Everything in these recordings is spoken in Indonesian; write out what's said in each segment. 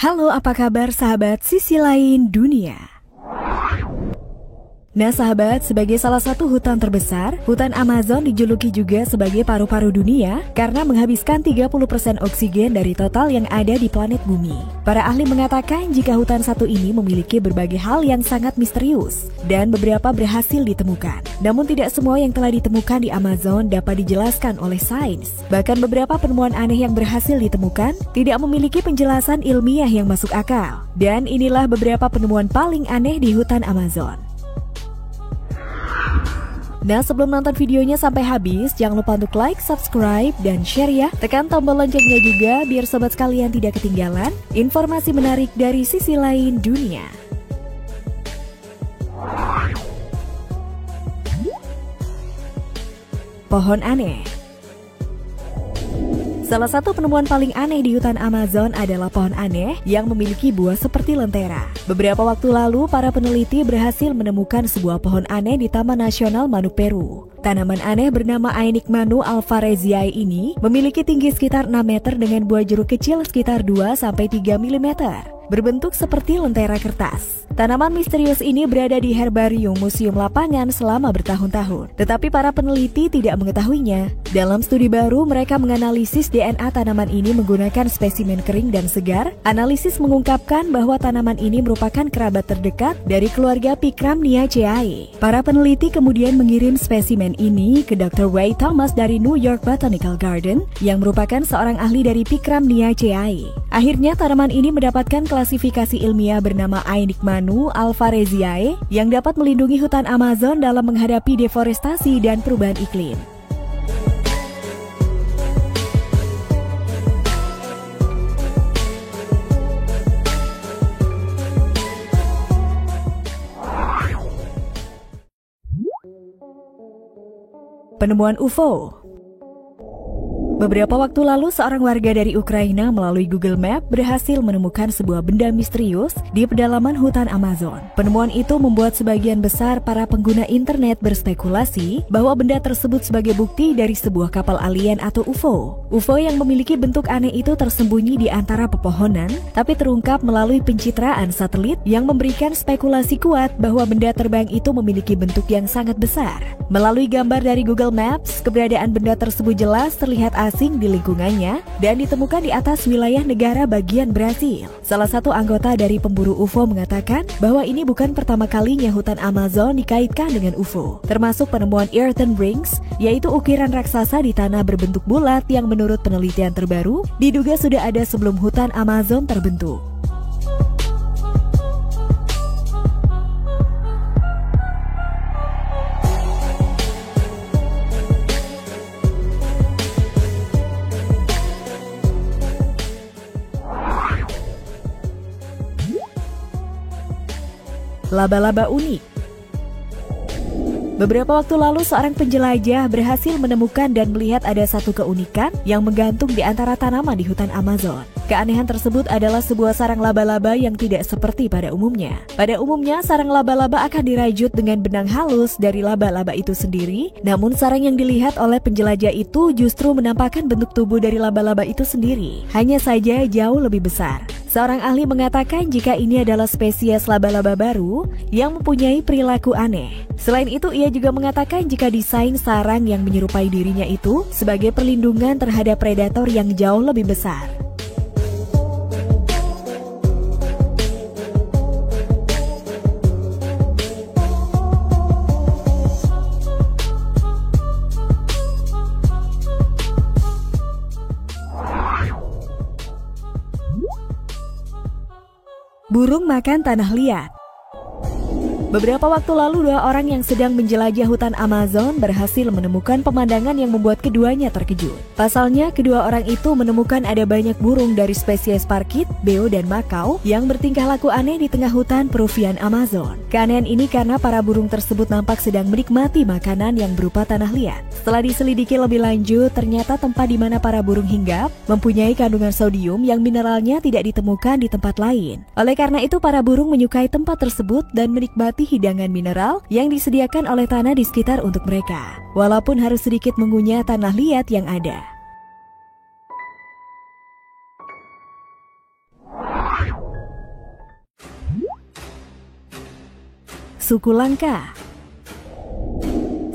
Halo, apa kabar sahabat sisi lain dunia? Nah sahabat, sebagai salah satu hutan terbesar, hutan Amazon dijuluki juga sebagai paru-paru dunia karena menghabiskan 30% oksigen dari total yang ada di planet bumi. Para ahli mengatakan jika hutan satu ini memiliki berbagai hal yang sangat misterius dan beberapa berhasil ditemukan. Namun tidak semua yang telah ditemukan di Amazon dapat dijelaskan oleh sains. Bahkan beberapa penemuan aneh yang berhasil ditemukan tidak memiliki penjelasan ilmiah yang masuk akal. Dan inilah beberapa penemuan paling aneh di hutan Amazon. Nah, sebelum nonton videonya sampai habis, jangan lupa untuk like, subscribe, dan share ya. Tekan tombol loncengnya juga biar sobat sekalian tidak ketinggalan informasi menarik dari sisi lain dunia. Pohon aneh. Salah satu penemuan paling aneh di hutan Amazon adalah pohon aneh yang memiliki buah seperti lentera. Beberapa waktu lalu, para peneliti berhasil menemukan sebuah pohon aneh di Taman Nasional Manuk Peru. Tanaman aneh bernama Aenik Manu alvareziae ini memiliki tinggi sekitar 6 meter dengan buah jeruk kecil sekitar 2-3 mm. Berbentuk seperti lentera kertas. Tanaman misterius ini berada di herbarium museum lapangan selama bertahun-tahun. Tetapi para peneliti tidak mengetahuinya. Dalam studi baru, mereka menganalisis DNA tanaman ini menggunakan spesimen kering dan segar. Analisis mengungkapkan bahwa tanaman ini merupakan kerabat terdekat dari keluarga Picramniaceae. Para peneliti kemudian mengirim spesimen ini ke Dr. Ray Thomas dari New York Botanical Garden yang merupakan seorang ahli dari Picramniaceae. Akhirnya tanaman ini mendapatkan klasifikasi ilmiah bernama Aenik Manu alvareziae yang dapat melindungi hutan Amazon dalam menghadapi deforestasi dan perubahan iklim. Penemuan UFO. Beberapa waktu lalu, seorang warga dari Ukraina melalui Google Map berhasil menemukan sebuah benda misterius di pedalaman hutan Amazon. Penemuan itu membuat sebagian besar para pengguna internet berspekulasi bahwa benda tersebut sebagai bukti dari sebuah kapal alien atau UFO. UFO yang memiliki bentuk aneh itu tersembunyi di antara pepohonan, tapi terungkap melalui pencitraan satelit yang memberikan spekulasi kuat bahwa benda terbang itu memiliki bentuk yang sangat besar. Melalui gambar dari Google Maps, keberadaan benda tersebut jelas terlihat asing di lingkungannya dan ditemukan di atas wilayah negara bagian Brasil. Salah satu anggota dari pemburu UFO mengatakan bahwa ini bukan pertama kalinya hutan Amazon dikaitkan dengan UFO, termasuk penemuan Earthen Rings, yaitu ukiran raksasa di tanah berbentuk bulat yang menurut penelitian terbaru diduga sudah ada sebelum hutan Amazon terbentuk. Laba-laba unik. Beberapa waktu lalu, seorang penjelajah berhasil menemukan dan melihat ada satu keunikan yang menggantung di antara tanaman di hutan Amazon. Keanehan tersebut adalah sebuah sarang laba-laba yang tidak seperti pada umumnya. Pada umumnya, sarang laba-laba akan dirajut dengan benang halus dari laba-laba itu sendiri, namun sarang yang dilihat oleh penjelajah itu justru menampakkan bentuk tubuh dari laba-laba itu sendiri, hanya saja jauh lebih besar. Seorang ahli mengatakan jika ini adalah spesies laba-laba baru yang mempunyai perilaku aneh. Selain itu, ia juga mengatakan jika desain sarang yang menyerupai dirinya itu sebagai perlindungan terhadap predator yang jauh lebih besar. Burung makan tanah liat. Beberapa waktu lalu, dua orang yang sedang menjelajah hutan Amazon berhasil menemukan pemandangan yang membuat keduanya terkejut. Pasalnya, kedua orang itu menemukan ada banyak burung dari spesies parkit, beo, dan makau yang bertingkah laku aneh di tengah hutan Peruvian Amazon. Keanehan ini karena para burung tersebut nampak sedang menikmati makanan yang berupa tanah liat. Setelah diselidiki lebih lanjut, ternyata tempat di mana para burung hinggap mempunyai kandungan sodium yang mineralnya tidak ditemukan di tempat lain. Oleh karena itu, para burung menyukai tempat tersebut dan menikmati hidangan mineral yang disediakan oleh tanah di sekitar untuk mereka, walaupun harus sedikit mengunyah tanah liat yang ada. suku langka.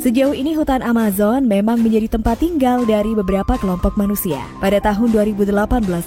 Sejauh ini hutan Amazon memang menjadi tempat tinggal dari beberapa kelompok manusia. Pada tahun 2018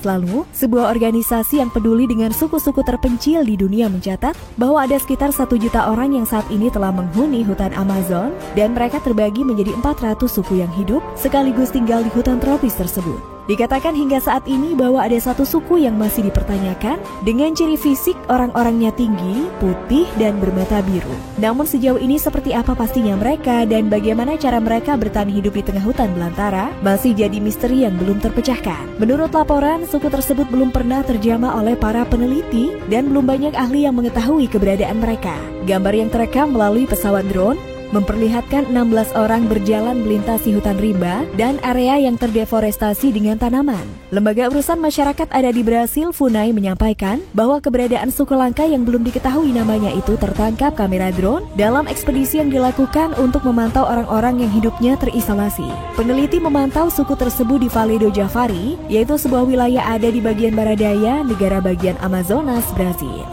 lalu, sebuah organisasi yang peduli dengan suku-suku terpencil di dunia mencatat bahwa ada sekitar 1 juta orang yang saat ini telah menghuni hutan Amazon dan mereka terbagi menjadi 400 suku yang hidup sekaligus tinggal di hutan tropis tersebut. Dikatakan hingga saat ini bahwa ada satu suku yang masih dipertanyakan dengan ciri fisik orang-orangnya tinggi, putih, dan bermata biru. Namun sejauh ini seperti apa pastinya mereka dan bagaimana cara mereka bertahan hidup di tengah hutan belantara masih jadi misteri yang belum terpecahkan. Menurut laporan, suku tersebut belum pernah terjamah oleh para peneliti dan belum banyak ahli yang mengetahui keberadaan mereka. Gambar yang terekam melalui pesawat drone memperlihatkan 16 orang berjalan melintasi hutan rimba dan area yang terdeforestasi dengan tanaman. Lembaga urusan masyarakat ada di Brasil, FUNAI, menyampaikan bahwa keberadaan suku langka yang belum diketahui namanya itu tertangkap kamera drone dalam ekspedisi yang dilakukan untuk memantau orang-orang yang hidupnya terisolasi. Peneliti memantau suku tersebut di Vale do Javari, yaitu sebuah wilayah ada di bagian barat daya negara bagian Amazonas, Brasil.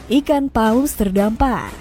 Ikan paus terdampar.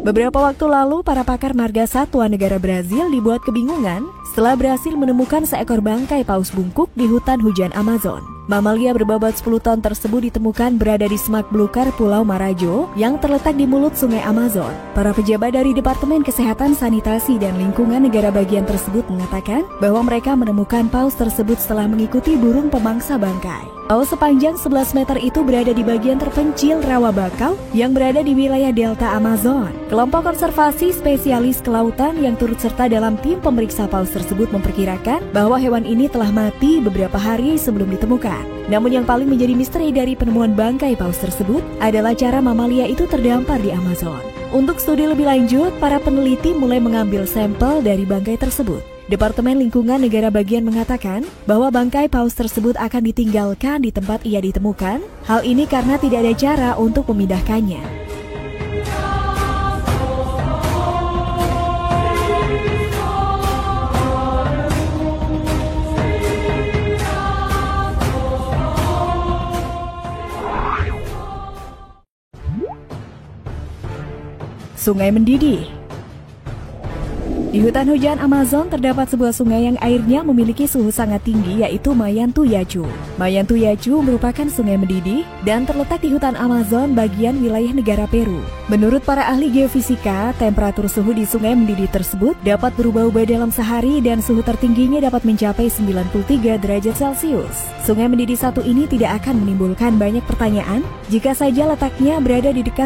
Beberapa waktu lalu, para pakar marga satwa negara Brazil dibuat kebingungan setelah berhasil menemukan seekor bangkai paus bungkuk di hutan hujan Amazon. Mamalia berbobot 10 ton tersebut ditemukan berada di semak belukar Pulau Marajo yang terletak di mulut sungai Amazon. Para pejabat dari Departemen Kesehatan, Sanitasi, dan Lingkungan negara bagian tersebut mengatakan bahwa mereka menemukan paus tersebut setelah mengikuti burung pemangsa bangkai. Paus sepanjang 11 meter itu berada di bagian terpencil rawa bakau yang berada di wilayah delta Amazon. Kelompok konservasi spesialis kelautan yang turut serta dalam tim pemeriksa paus tersebut memperkirakan bahwa hewan ini telah mati beberapa hari sebelum ditemukan. Namun yang paling menjadi misteri dari penemuan bangkai paus tersebut adalah cara mamalia itu terdampar di Amazon. Untuk studi lebih lanjut, para peneliti mulai mengambil sampel dari bangkai tersebut. Departemen Lingkungan negara bagian mengatakan bahwa bangkai paus tersebut akan ditinggalkan di tempat ia ditemukan. Hal ini karena tidak ada cara untuk memindahkannya. Sungai mendidih. Di hutan hujan Amazon terdapat sebuah sungai yang airnya memiliki suhu sangat tinggi, yaitu Mayantuyacu. Mayantuyacu merupakan sungai mendidih dan terletak di hutan Amazon bagian wilayah negara Peru. Menurut para ahli geofisika, temperatur suhu di sungai mendidih tersebut dapat berubah-ubah dalam sehari dan suhu tertingginya dapat mencapai 93 derajat Celcius. Sungai mendidih satu ini tidak akan menimbulkan banyak pertanyaan jika saja letaknya berada di dekat